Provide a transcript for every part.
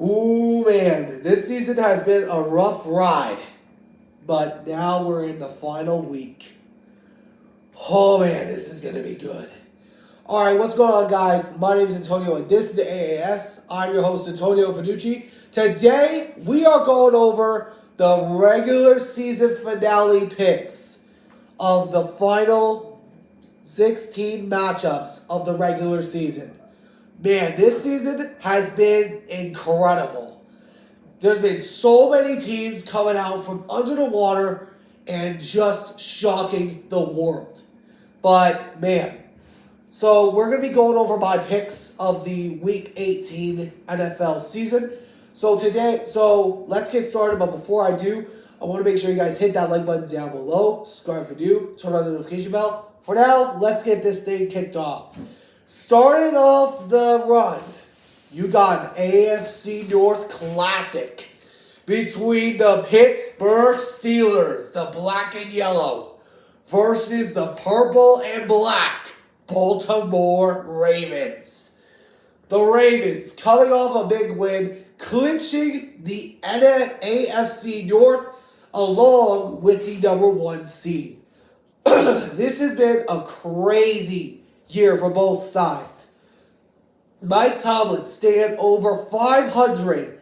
Ooh, man. This season has been a rough ride. But now we're in the final week. Oh, man, this is going to be good. All right, what's going on, guys? My name is Antonio, and this is the AAS. I'm your host, Antonio Finucci. Today, we are going over the regular season finale picks of the final 16 matchups of the regular season. Man, this season has been incredible. There's been so many teams coming out from under the water and just shocking the world. But, man, so we're going to be going over my picks of the Week 18 NFL season. So let's get started. But before I do, I want to make sure you guys hit that like button down below. Subscribe if you're new. Turn on the notification bell. For now, let's get this thing kicked off. Starting off the run, you got an AFC North classic between the Pittsburgh Steelers, the black and yellow, versus the purple and black Baltimore Ravens. The Ravens coming off a big win, clinching the AFC North along with the number one seed. This has been a crazy year for both sides. Mike Tomlin staying over 500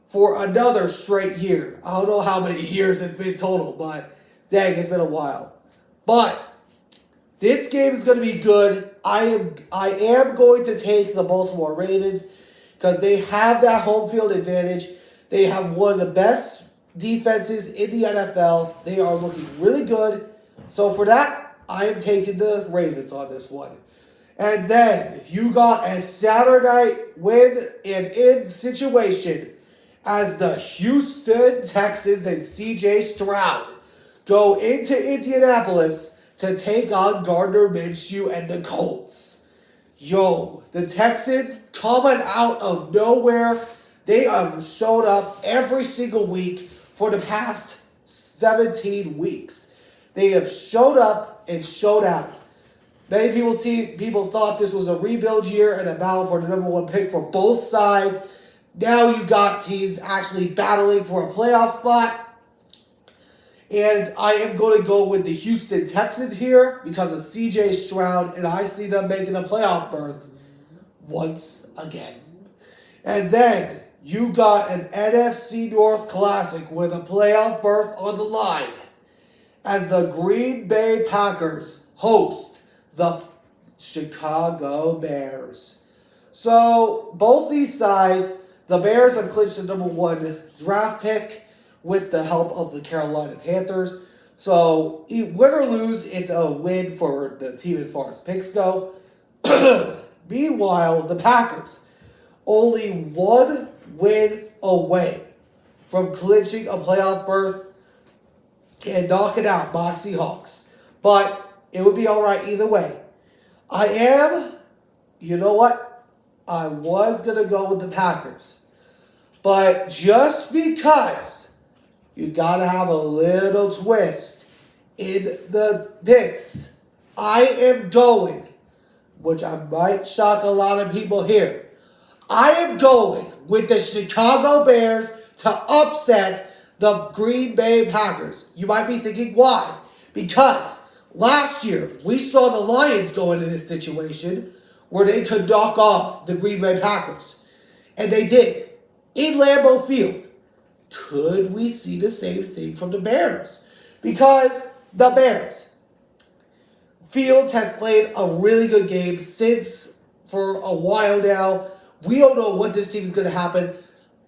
for another straight year. I don't know how many years it's been total, but dang, it's been a while. But this game is going to be good. I am going to take the Baltimore Ravens because they have that home field advantage. They have one of the best defenses in the NFL. They are looking really good. So for that, I am taking the Ravens on this one. And then you got a Saturday night win and in situation as the Houston Texans and CJ Stroud go into Indianapolis to take on Gardner Minshew and the Colts. Yo, the Texans coming out of nowhere. They have showed up every single week for the past 17 weeks. They have showed up and showed out. Many people thought this was a rebuild year and a battle for the number one pick for both sides. Now you got teams actually battling for a playoff spot. And I am going to go with the Houston Texans here because of CJ Stroud, and I see them making a playoff berth once again. And then you got an NFC North Classic with a playoff berth on the line as the Green Bay Packers host the Chicago Bears. So, both these sides, the Bears have clinched the number one draft pick with the help of the Carolina Panthers. So, win or lose, it's a win for the team as far as picks go. Meanwhile, the Packers, only one win away from clinching a playoff berth and knocking out my Seahawks. But it would be all right either way. You know what? I was going to go with the Packers. But just because you got to have a little twist in the picks, I am going, which I might shock a lot of people here, I am going with the Chicago Bears to upset the Green Bay Packers. You might be thinking, why? Because last year, we saw the Lions go into this situation where they could knock off the Green Bay Packers. And they did. In Lambeau Field. Could we see the same thing from the Bears? Because the Bears. Fields has played a really good game for a while now. We don't know what this team is going to happen.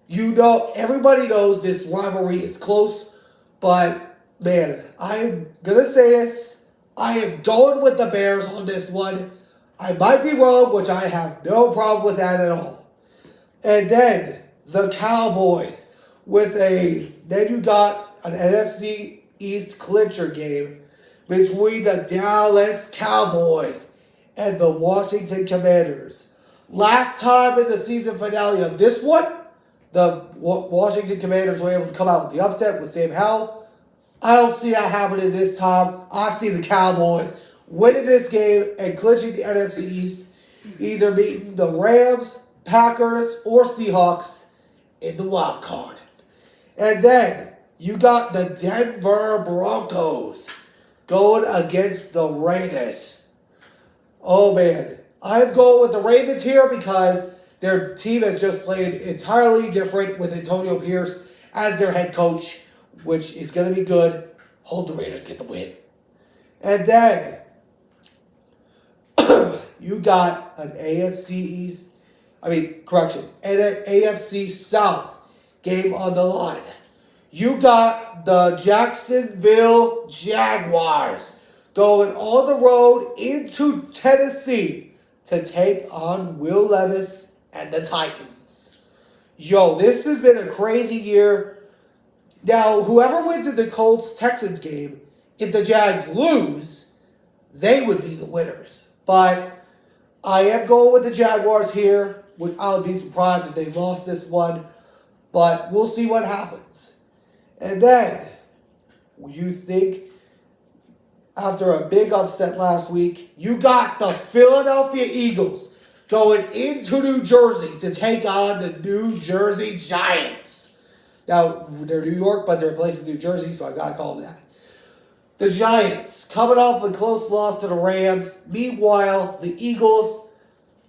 Everybody knows this rivalry is close. But, man, I'm going to say this. I am going with the Bears on this one. I might be wrong, which I have no problem with that at all. And then the Cowboys then you got an NFC East clincher game between the Dallas Cowboys and the Washington Commanders. Last time in the season finale of this one, the Washington Commanders were able to come out with the upset with Sam Howell. I don't see that happening this time. I see the Cowboys winning this game and clinching the NFC East, either beating the Rams, Packers, or Seahawks in the wild card. And then you got the Denver Broncos going against the Raiders. Oh man, I'm going with the Ravens here because their team has just played entirely different with Antonio Pierce as their head coach, which is going to be good. Hope the Raiders get the win. And then you got an AFC East, an AFC South game on the line. You got the Jacksonville Jaguars going on the road into Tennessee to take on Will Levis and the Titans. Yo, this has been a crazy year. Now, whoever wins in the Colts-Texans game, if the Jags lose, they would be the winners. But I am going with the Jaguars here. I would be surprised if they lost this one. But we'll see what happens. And then, you think, after a big upset last week, you got the Philadelphia Eagles going into New Jersey to take on the New Jersey Giants. Now, they're New York, but they're a place in New Jersey, so I gotta call them that. The Giants coming off a close loss to the Rams. Meanwhile, the Eagles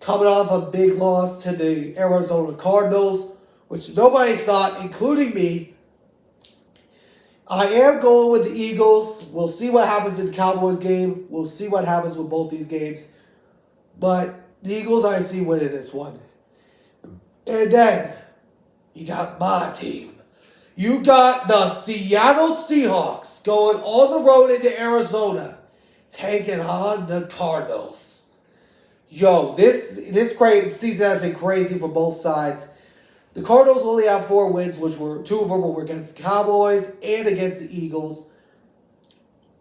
coming off a big loss to the Arizona Cardinals, which nobody thought, including me. I am going with the Eagles. We'll see what happens in the Cowboys game. We'll see what happens with both these games. But the Eagles, I see winning this one. And then, you got my team. You got the Seattle Seahawks going on the road into Arizona, taking on the Cardinals. Yo, this crazy season has been crazy for both sides. The Cardinals only have 4 wins, which were 2 of them were against the Cowboys and against the Eagles.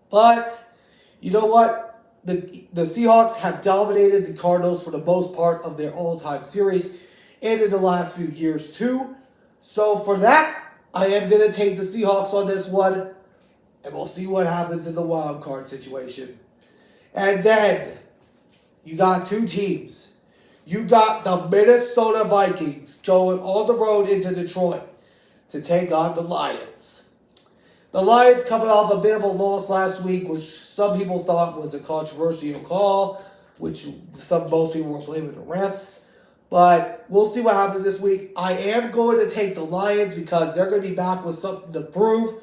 But you know what? The Seahawks have dominated the Cardinals for the most part of their all-time series and in the last few years too. So for that, I am going to take the Seahawks on this one, and we'll see what happens in the wild card situation. And then you got 2 teams. You got the Minnesota Vikings going on the road into Detroit to take on the Lions. The Lions coming off a bit of a loss last week, which some people thought was a controversial call, which most people were blaming the refs. But we'll see what happens this week. I am going to take the Lions because they're going to be back with something to prove.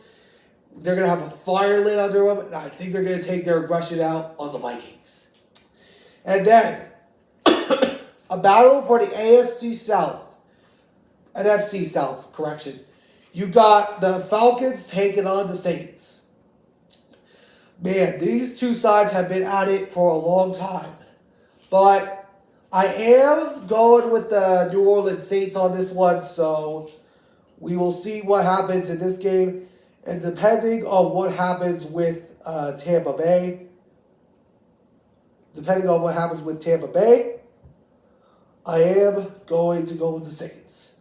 They're going to have a fire lit under them, and I think they're going to take their aggression out on the Vikings. And then a battle for the NFC South. You got the Falcons taking on the Saints. Man, these 2 sides have been at it for a long time. But I am going with the New Orleans Saints on this one, so we will see what happens in this game. And depending on what happens with Tampa Bay, I am going to go with the Saints.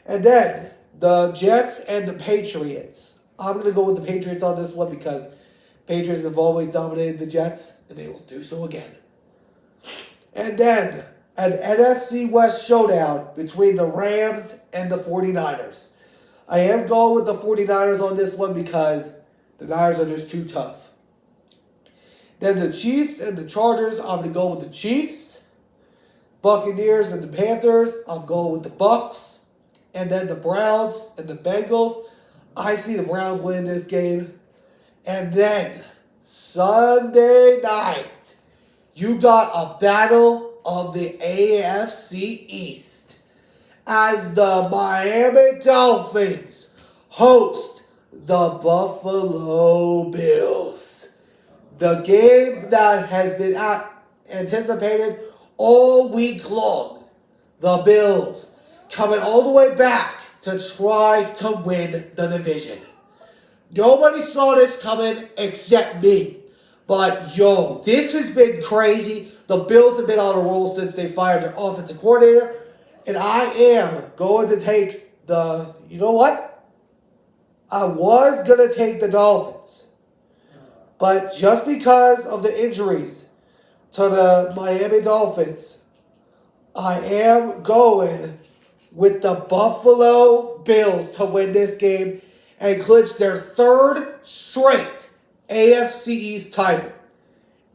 And then, the Jets and the Patriots. I'm going to go with the Patriots on this one because Patriots have always dominated the Jets, and they will do so again. And then, an NFC West showdown between the Rams and the 49ers. I am going with the 49ers on this one because the Niners are just too tough. Then the Chiefs and the Chargers, I'm going to go with the Chiefs. Buccaneers and the Panthers, I'm going with the Bucs. And then the Browns and the Bengals, I see the Browns winning this game. And then, Sunday night, you got a battle of the AFC East as the Miami Dolphins host the Buffalo Bills. The game that has been anticipated all week long. The Bills coming all the way back to try to win the division. Nobody saw this coming except me. But yo, this has been crazy. The Bills have been on a roll since they fired their offensive coordinator. And I am going to take the, you know what? I was going to take the Dolphins. But just because of the injuries to the Miami Dolphins, I am going with the Buffalo Bills to win this game and clinch their third straight AFC East title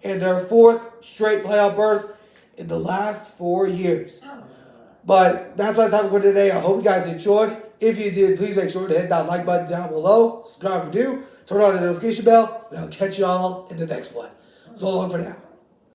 and their fourth straight playoff berth in the last 4 years. But that's my time for today. I hope you guys enjoyed. If you did, please make sure to hit that like button down below, subscribe if you do, turn on the notification bell, and I'll catch y'all in the next one. So long for now.